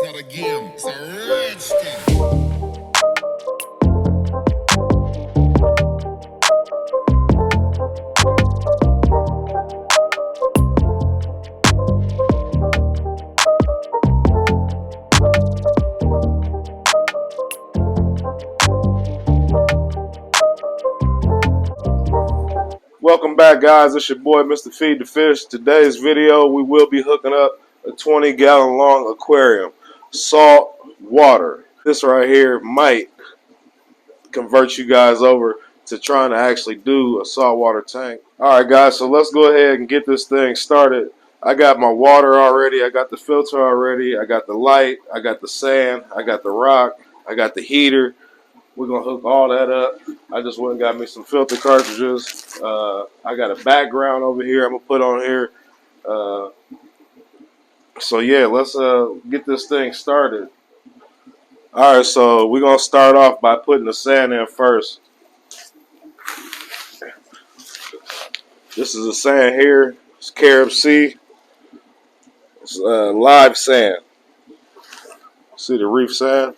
not a game, it's a rich thing. Welcome back, guys. It's your boy, Mr. Feed the Fish. Today's video, we will be hooking up a 20-gallon long aquarium, salt water. This right here might convert you guys over to trying to actually do a saltwater tank. All right, guys, so let's go ahead and get this thing started. I got my water already. I got the filter already. I got the light. I got the sand. I got the rock. I got the heater. We're going to hook all that up. I just went and got me some filter cartridges. I got a background over here I'm going to put on here. So, yeah, let's get this thing started. All right, so we're going to start off by putting the sand in first. This is the sand here. It's Carib Sea. It's live sand. See the reef sand?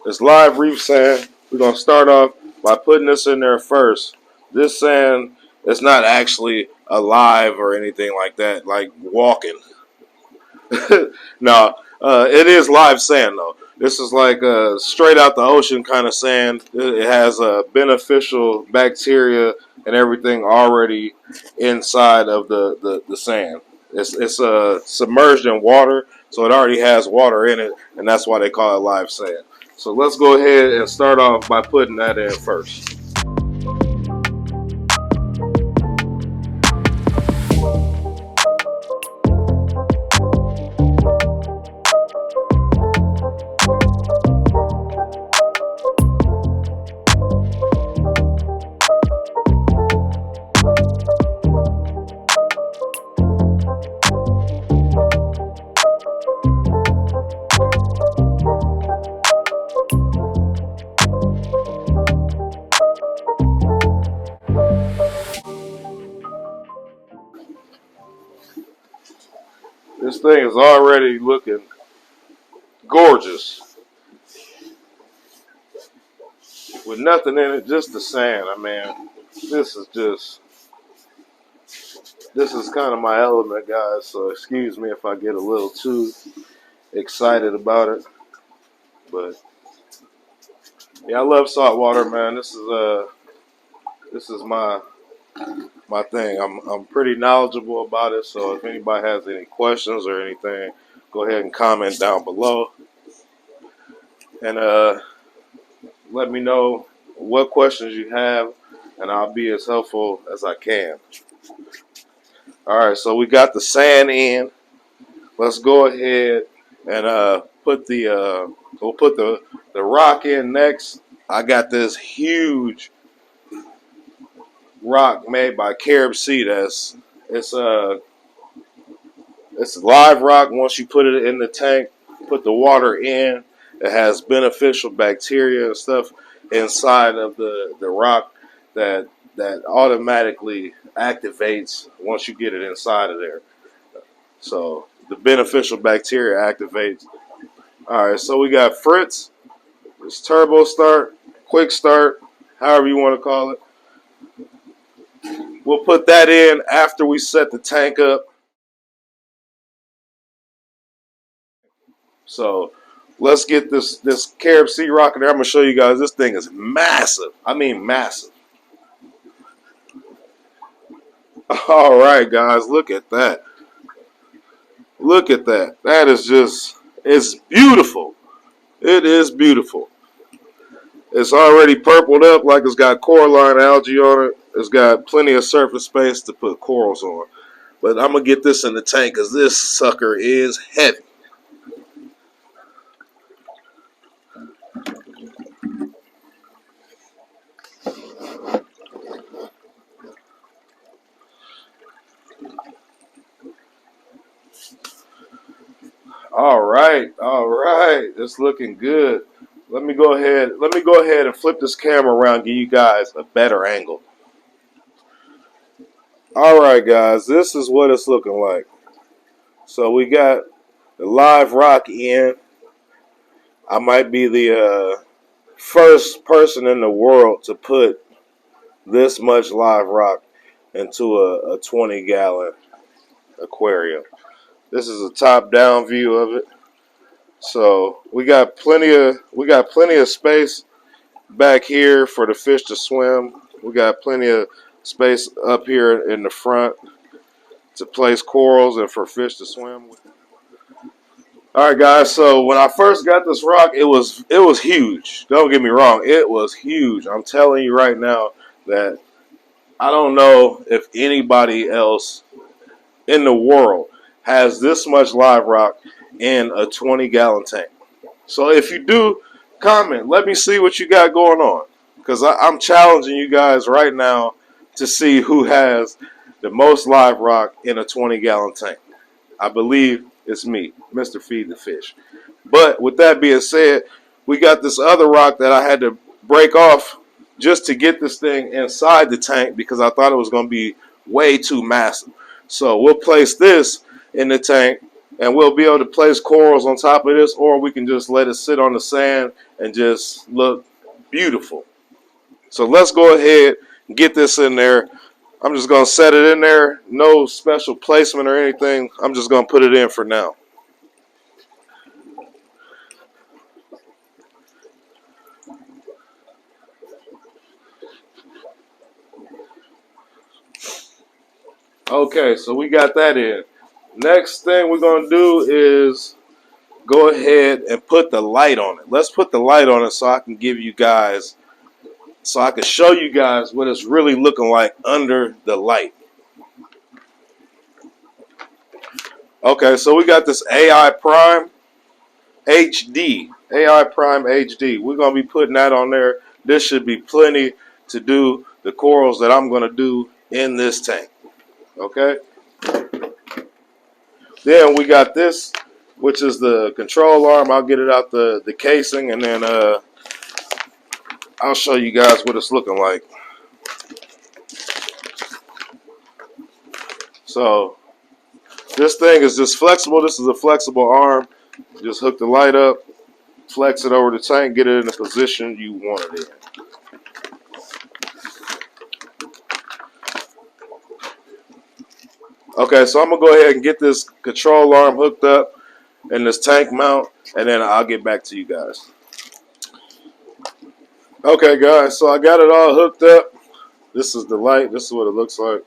It's live reef sand. We're going to start off by putting this in there first. This sand is not actually alive or anything like that, like walking. No, it is live sand, though. This is like straight out the ocean kind of sand. It has beneficial bacteria and everything already inside of the sand. It's submerged in water, so it already has water in it, and that's why they call it live sand. So let's go ahead and start off by putting that in first. This thing is already looking gorgeous. With nothing in it, just the sand. I mean, this is kind of my element, guys, so excuse me if I get a little too excited about it. But yeah, I love salt water, man. This is my thing. I'm pretty knowledgeable about it, so if anybody has any questions or anything, go ahead and comment down below. And let me know what questions you have, and I'll be as helpful as I can. All right, so we got the sand in. Let's go ahead and we'll put the rock in next. I got this huge rock made by Carib Sea. It's live rock. Once you put it in the tank, put the water in, it has beneficial bacteria and stuff inside of the rock that automatically activates once you get it inside of there. So the beneficial bacteria activates. All right, so we got Fritz. It's turbo start, quick start, however you want to call it. We'll put that in after we set the tank up. So let's get this Carib Sea rock in there. I'm going to show you guys. This thing is massive. I mean massive. All right, guys, look at that. Look at that. That is just, it's beautiful. It is beautiful. It's already purpled up like it's got coralline algae on it. It's got plenty of surface space to put corals on. But I'm going to get this in the tank because this sucker is heavy. All right. It's looking good. Let me go ahead and flip this camera around and give you guys a better angle. All right, guys, this is what it's looking like. So we got the live rock in. I might be the first person in the world to put this much live rock into a 20-gallon aquarium. This is a top-down view of it. So we got plenty of space back here for the fish to swim. We got plenty of space up here in the front to place corals and for fish to swim. All right, guys. So when I first got this rock, it was huge. Don't get me wrong, it was huge. I'm telling you right now that I don't know if anybody else in the world has this much live rock in a 20-gallon tank. So if you do, comment. Let me see what you got going on, because I'm challenging you guys right now to see who has the most live rock in a 20-gallon tank. I believe it's me, Mr. Feed the Fish. But with that being said, we got this other rock that I had to break off just to get this thing inside the tank because I thought it was going to be way too massive. So we'll place this in the tank and we'll be able to place corals on top of this, or we can just let it sit on the sand and just look beautiful. So let's go ahead and get this in there. I'm just going to set it in there. No special placement or anything. I'm just going to put it in for now. Okay, so we got that in. Next thing we're going to do is go ahead and put the light on it. Let's put the light on it so I can give you guys, so I can show you guys what it's really looking like under the light. Okay, so we got this AI Prime HD. AI Prime HD. We're going to be putting that on there. This should be plenty to do the corals that I'm going to do in this tank. Okay. Then we got this, which is the control arm. I'll get it out the casing, and then I'll show you guys what it's looking like. So this thing is just flexible. This is a flexible arm. Just hook the light up, flex it over the tank, get it in the position you want it in. Okay, so I'm going to go ahead and get this control arm hooked up and this tank mount, and then I'll get back to you guys. Okay, guys, so I got it all hooked up. This is the light. This is what it looks like.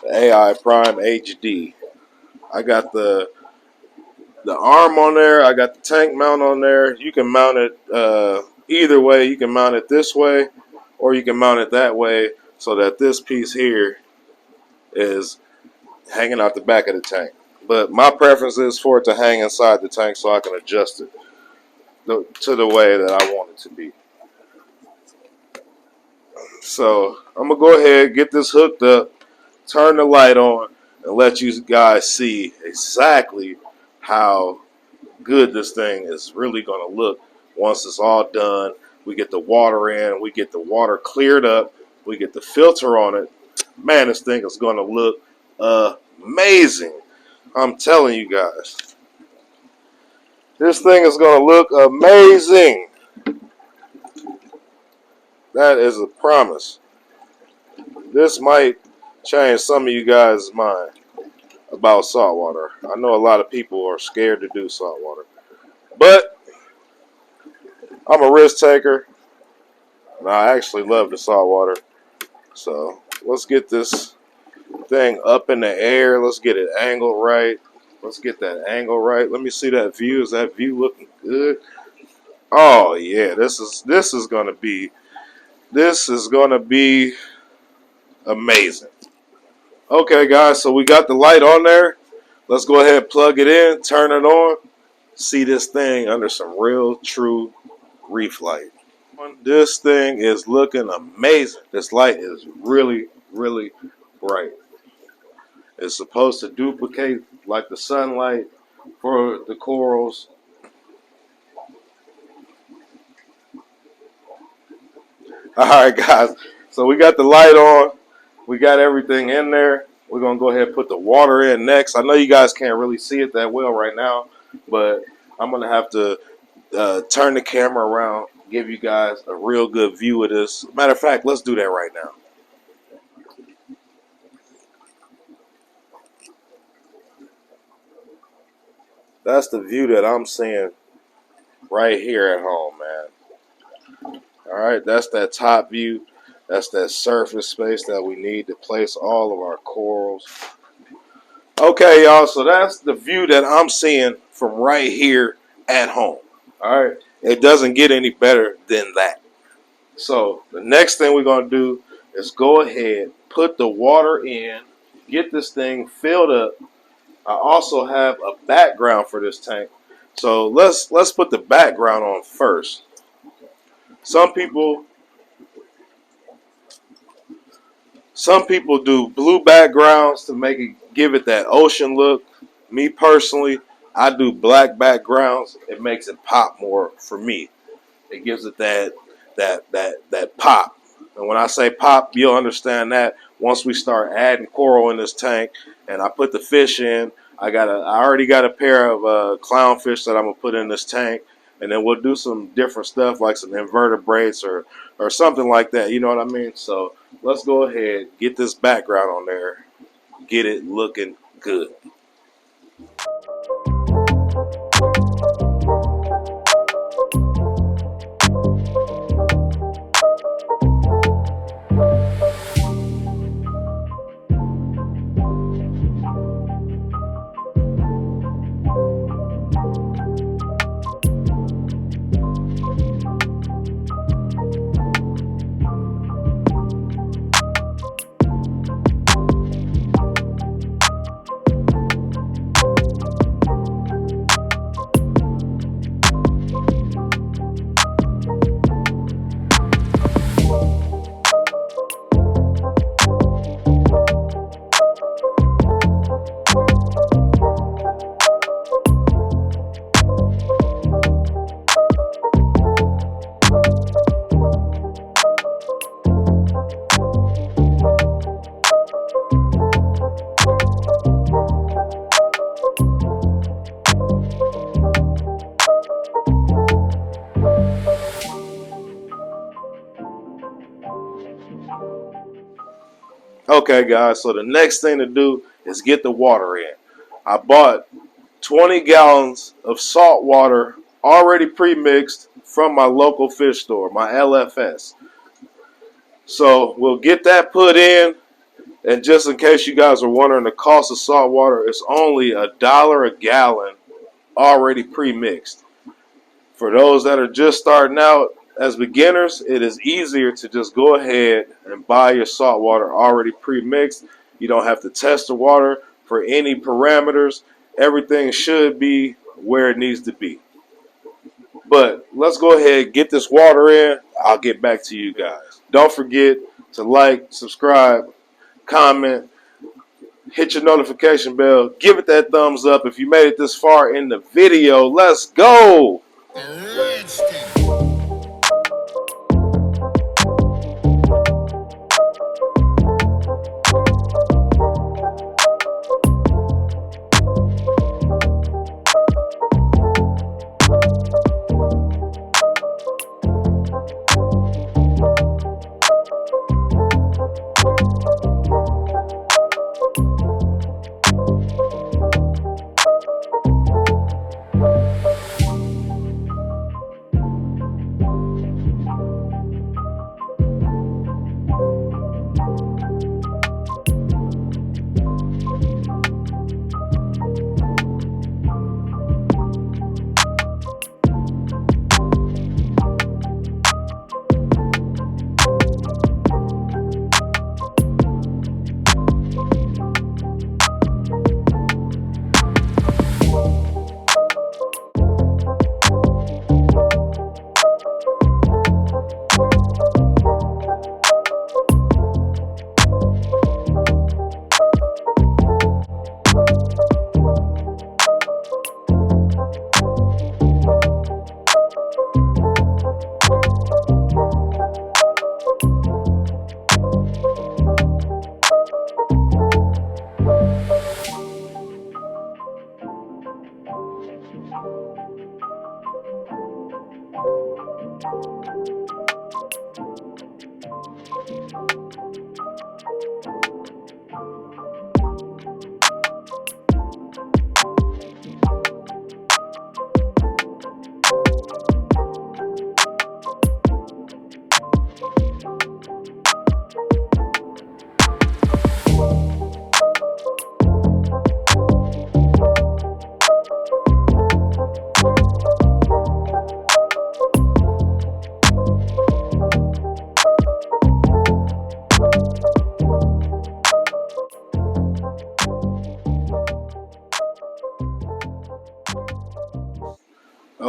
The AI Prime HD. I got the arm on there. I got the tank mount on there. You can mount it either way. You can mount it this way, or you can mount it that way, so that this piece here is hanging out the back of the tank. But my preference is for it to hang inside the tank so I can adjust it to the way that I want it to be. So I'm going to go ahead, get this hooked up, turn the light on, and let you guys see exactly how good this thing is really going to look once it's all done. We get the water in, we get the water cleared up, we get the filter on it. Man, this thing is going to look amazing. I'm telling you guys. This thing is going to look amazing. That is a promise. This might change some of you guys' mind about saltwater. I know a lot of people are scared to do saltwater. But I'm a risk taker. And I actually love the saltwater. So let's get this thing up in the air. Let's get it angled right. Let's get that angle right. Let me see that view. Is that view looking good? Oh yeah, this is gonna be amazing. Okay, guys, so we got the light on there. Let's go ahead and plug it in, turn it on. See this thing under some real true reef light. This thing is looking amazing. This light is really, really bright. It's supposed to duplicate like the sunlight for the corals. Alright guys, so we got the light on. We got everything in there. We're going to go ahead and put the water in next. I know you guys can't really see it that well right now, but I'm gonna have to turn the camera around, give you guys a real good view of this. Matter of fact, let's do that right now. That's the view that I'm seeing right here at home, man. All right, that's that top view. That's that surface space that we need to place all of our corals. Okay, y'all, so that's the view that I'm seeing from right here at home. All right, it doesn't get any better than that. So the next thing we're going to do is go ahead, put the water in, get this thing filled up. I also have a background for this tank. So let's put the background on first. Some people do blue backgrounds to give it that ocean look. Me personally, I do black backgrounds. It makes it pop more for me. It gives it that pop. And when I say pop, you'll understand that once we start adding coral in this tank and I put the fish in. I already got a pair of clownfish that I'm gonna put in this tank, and then we'll do some different stuff like some invertebrates or something like that. You know what I mean? So let's go ahead, get this background on there, get it looking good. Okay, guys, so the next thing to do is get the water in. I bought 20 gallons of salt water already pre-mixed from my local fish store, my LFS. So we'll get that put in. And just in case you guys are wondering, the cost of salt water is only $1 a gallon already pre-mixed. For those that are just starting out as beginners, it is easier to just go ahead and buy your salt water already pre-mixed. You don't have to test the water for any parameters. Everything should be where it needs to be. But let's go ahead, get this water in. I'll get back to you guys. Don't forget to like, subscribe, comment, hit your notification bell, give it that thumbs up if you made it this far in the video. Let's go!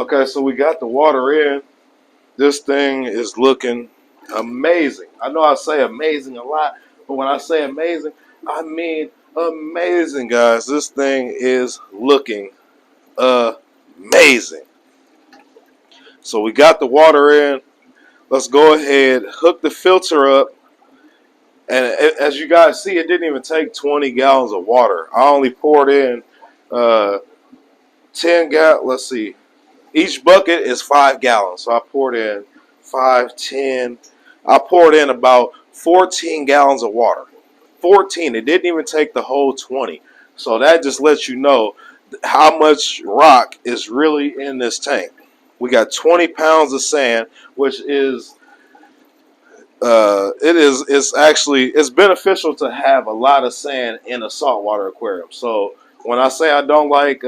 Okay, so we got the water in. This thing is looking amazing. I know I say amazing a lot, but when I say amazing, I mean amazing, guys. This thing is looking amazing. So we got the water in. Let's go ahead, hook the filter up. And as you guys see, it didn't even take 20 gallons of water. I only poured in 10 gallons. Let's see. Each bucket is 5 gallons. So I poured in 5, 10. I poured in about 14 gallons of water. 14. It didn't even take the whole 20. So that just lets you know how much rock is really in this tank. We got 20 pounds of sand, which is it's actually it's beneficial to have a lot of sand in a saltwater aquarium. So when I say I don't like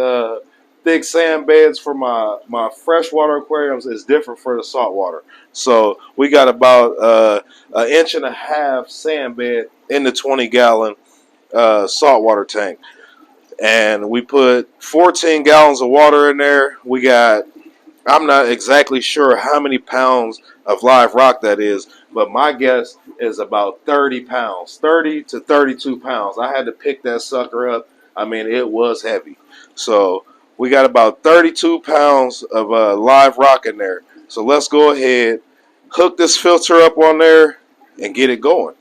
thick sand beds for my freshwater aquariums, it's different for the saltwater. So we got about an inch and a half sand bed in the 20-gallon saltwater tank, and we put 14 gallons of water in there. We got, I'm not exactly sure how many pounds of live rock that is, but my guess is about 30 pounds, 30 to 32 pounds. I had to pick that sucker up. I mean, it was heavy. So we got about 32 pounds of live rock in there. So let's go ahead, hook this filter up on there, and get it going.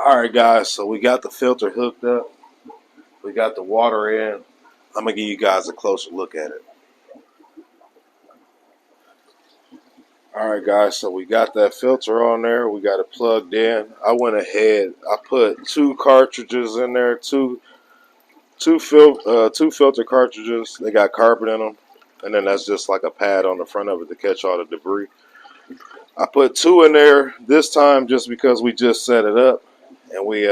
All right, guys, so we got the filter hooked up. We got the water in. I'm going to give you guys a closer look at it. All right, guys, so we got that filter on there. We got it plugged in. I went ahead. I put 2 cartridges in there, two filter cartridges. They got carpet in them, and then that's just like a pad on the front of it to catch all the debris. I put 2 in there this time just because we just set it up, and we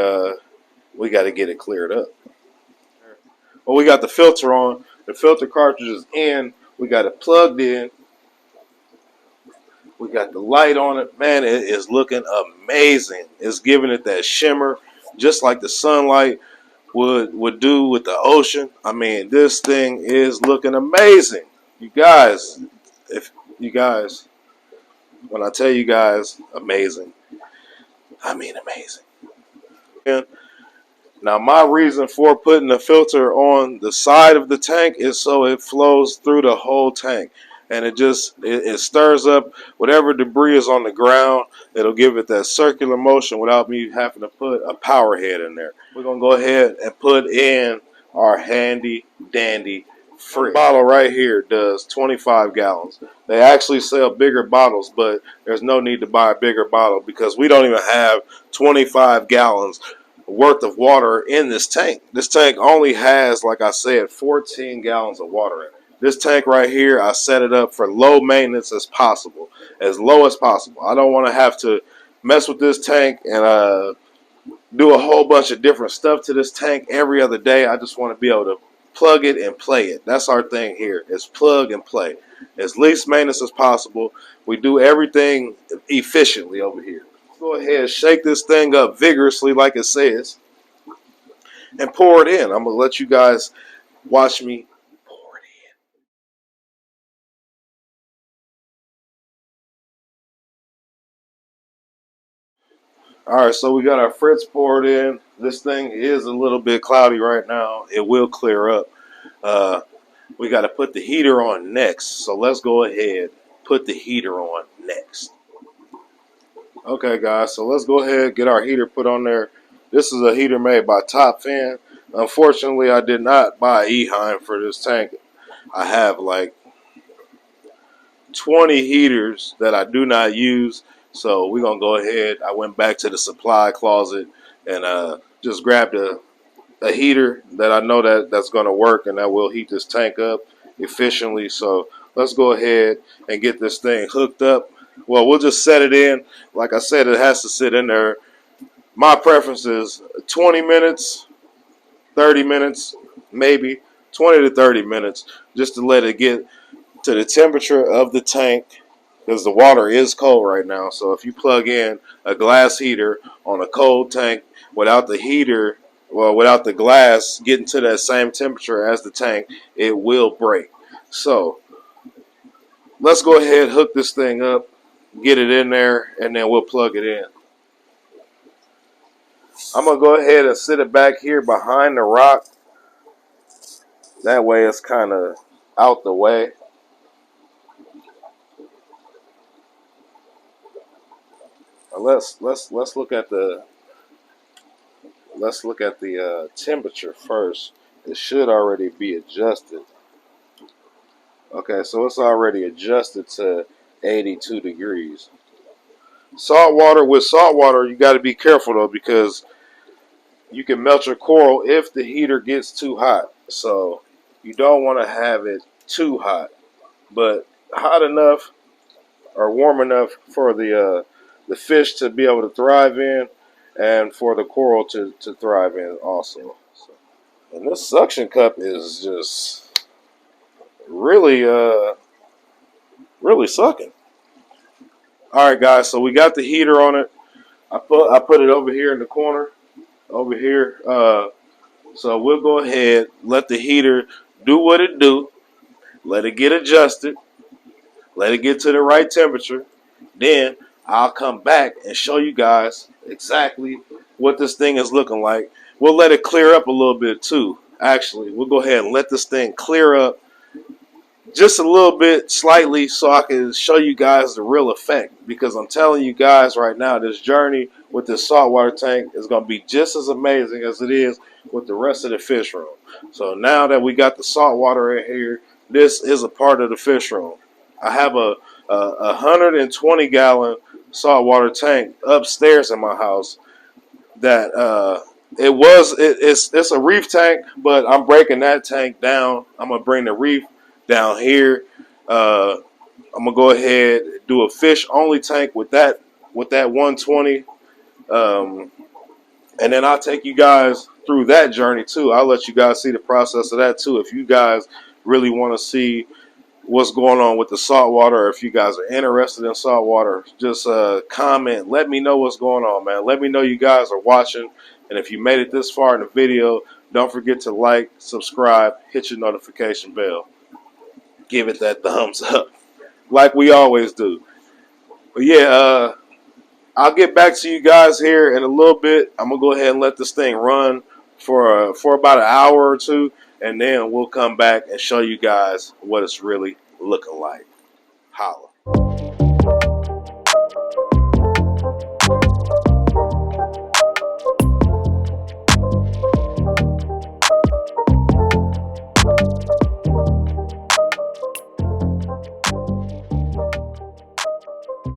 got to get it cleared up. Well, we got the filter on. The filter cartridge is in. We got it plugged in. We got the light on it. Man, it is looking amazing. It's giving it that shimmer, just like the sunlight would do with the ocean. I mean, this thing is looking amazing. You guys, if you guys, when I tell you guys amazing, I mean amazing. Now, my reason for putting the filter on the side of the tank is so it flows through the whole tank. And it stirs up whatever debris is on the ground. It'll give it that circular motion without me having to put a power head in there. We're going to go ahead and put in our handy dandy fridge. Bottle right here does 25 gallons. They actually sell bigger bottles, but there's no need to buy a bigger bottle because we don't even have 25 gallons worth of water in this tank. This tank only has, like I said, 14 gallons of water in it. This tank right here, I set it up for low maintenance as possible, as low as possible. I don't want to have to mess with this tank and do a whole bunch of different stuff to this tank every other day. I just want to be able to plug it and play it. That's our thing here, is plug and play. As least maintenance as possible. We do everything efficiently over here. Go ahead, shake this thing up vigorously like it says, and pour it in. I'm going to let you guys watch me pour it in. All right, so we got our fritz poured in. This thing is a little bit cloudy right now. It will clear up. We got to put the heater on next. So let's go ahead, put the heater on next. Okay, guys, so let's go ahead, get our heater put on there. This is a heater made by Top Fan. Unfortunately, I did not buy Eheim for this tank. I have like 20 heaters that I do not use. So we're going to go ahead. I went back to the supply closet and just grabbed a heater that I know that's going to work and that will heat this tank up efficiently. So let's go ahead and get this thing hooked up. Well, we'll just set it in. Like I said, it has to sit in there. My preference is 20 minutes, 30 minutes, maybe 20 to 30 minutes, just to let it get to the temperature of the tank, because the water is cold right now. So if you plug in a glass heater on a cold tank without the heater, well, without the glass getting to that same temperature as the tank, it will break. So let's go ahead, hook this thing up, get it in there, and then we'll plug it in. I'm going to go ahead and sit it back here behind the rock. That way it's kind of out the way. Let's look at the temperature first. It should already be adjusted. Okay, so it's already adjusted to 82 degrees. With salt water, you got to be careful though, because you can melt your coral if the heater gets too hot. So you don't want to have it too hot, but hot enough or warm enough for the fish to be able to thrive in, and for the coral to thrive in also. So, and this suction cup is just really really sucking. All right, guys. So we got the heater on it. I put it over here in the corner, over here. So we'll go ahead, let the heater do what it do, let it get adjusted, let it get to the right temperature. Then I'll come back and show you guys exactly what this thing is looking like. We'll let it clear up a little bit too. Actually, we'll go ahead and let this thing clear up just a little bit, slightly, so I can show you guys the real effect. Because I'm telling you guys right now, this journey with this saltwater tank is going to be just as amazing as it is with the rest of the fish room. So now that we got the saltwater in here, this is a part of the fish room. I have a 120-gallon saltwater tank upstairs in my house that it's a reef tank, but I'm breaking that tank down. I'm gonna bring the reef down here. I'm gonna go ahead and do a fish only tank with that 120, and then I'll take you guys through that journey too. I'll let you guys see the process of that too. If you guys really want to see what's going on with the saltwater, or if you guys are interested in saltwater, just comment. Let me know what's going on, man. Let me know you guys are watching, and if you made it this far in the video, don't forget to like, subscribe, hit your notification bell, give it that thumbs up like we always do. But yeah, I'll get back to you guys here in a little bit. I'm gonna go ahead and let this thing run for about an hour or two, and then we'll come back and show you guys what it's really looking like. Holla.